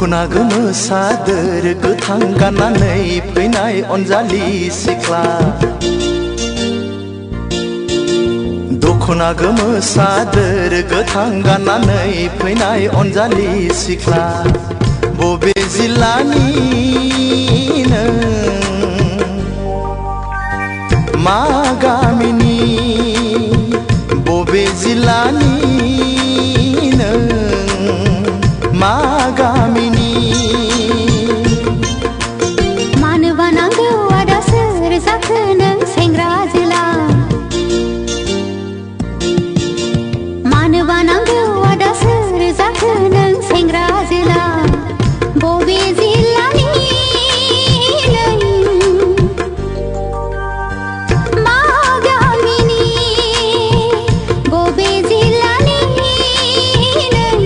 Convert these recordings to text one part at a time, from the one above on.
दखना गोमो सादोर गोथां गाननानै फैनाय अनजालि सिख्ला दखना गोमो सादोर गोथां गाननानै फैनाय अनजालि सिख्ला बबे जिल्लानि नों मा गामिनि बबे जिल्लानि नों मा गामिनि मानोबा नांगौ आदा सोर जाखो नों सेंग्रा जोला मानोबा नांगौ आदा सोर जाखो नों सेंग्रा जोला बबे जिल्लानि नों मा गामिनि बबे जिल्लानि नों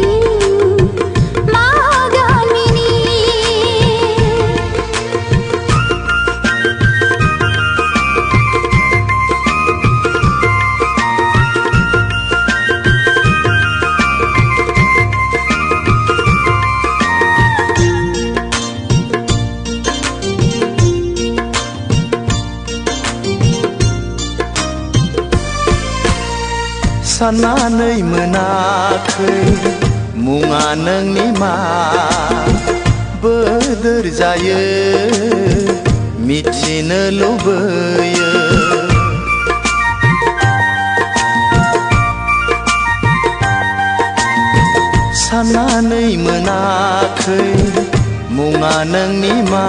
मा गामिनि साननानै मोनाखै मुङा नोंनि मा बोदोर जायो मिथिनो लुबैयो साननानै मोनाखै मुङा नोंनि मा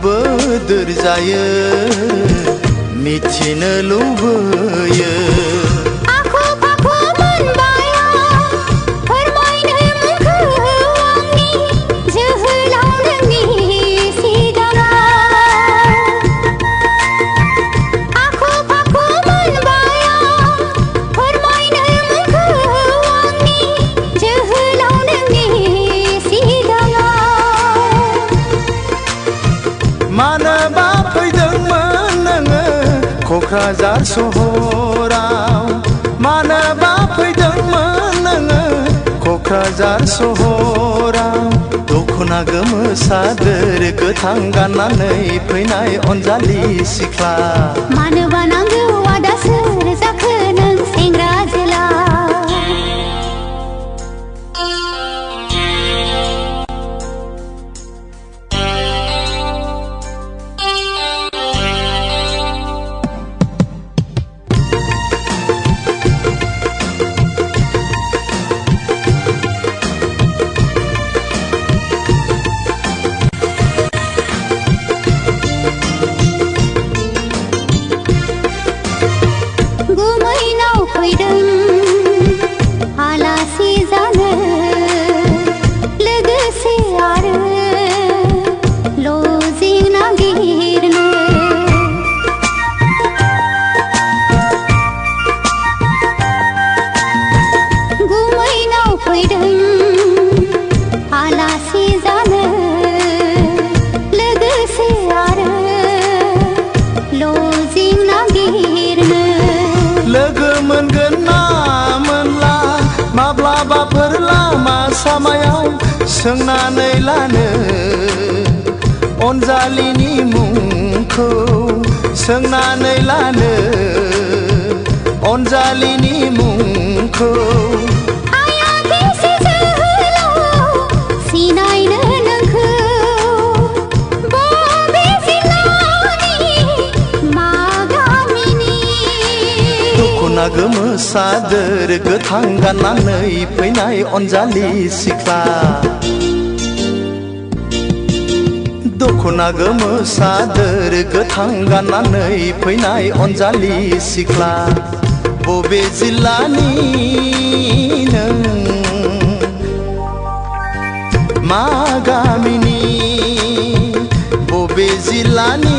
बोदोर जायो मिथिनो लुबैयो मानोबा फैदोंमोन नोङो क'क्राझार सहराव मानोबा फैदोंमोन नोङो क'क्राझार सहराव दखना गोमो सादोर गोथां गाननानै फैनाय अनजालि सिख्ला मानोबा नांगौ आदा सोर जाखो नों सेंग्रा जोला गुमैनाव फैदों आलासि जानो लोगोसे आरो लजिं नागिरनो गुमैनाव फैदों आलासि जानो लोगोसे आरो लजिं नागिरनो लोगो मोनगोन ना मोनला माब्लाबाफोर लामा सामायाव सोंनानै लानो अनजालिनि मुंखौ सोंनानै लानो अनजालिनि मुंखौ आया बेसे जोहोलाव सिनायनो नोंखौ बबे जिल्लानि मा गामिनि दखना गोमो सादोर गोथां गाननानै फैनाय अनजालि सिख्ला दखना गोमो सादोर गोथां गाननानै फैनाय अनजालि सिख्ला बबे जिल्लानि नों मा गामिनि बबे जिल्लानि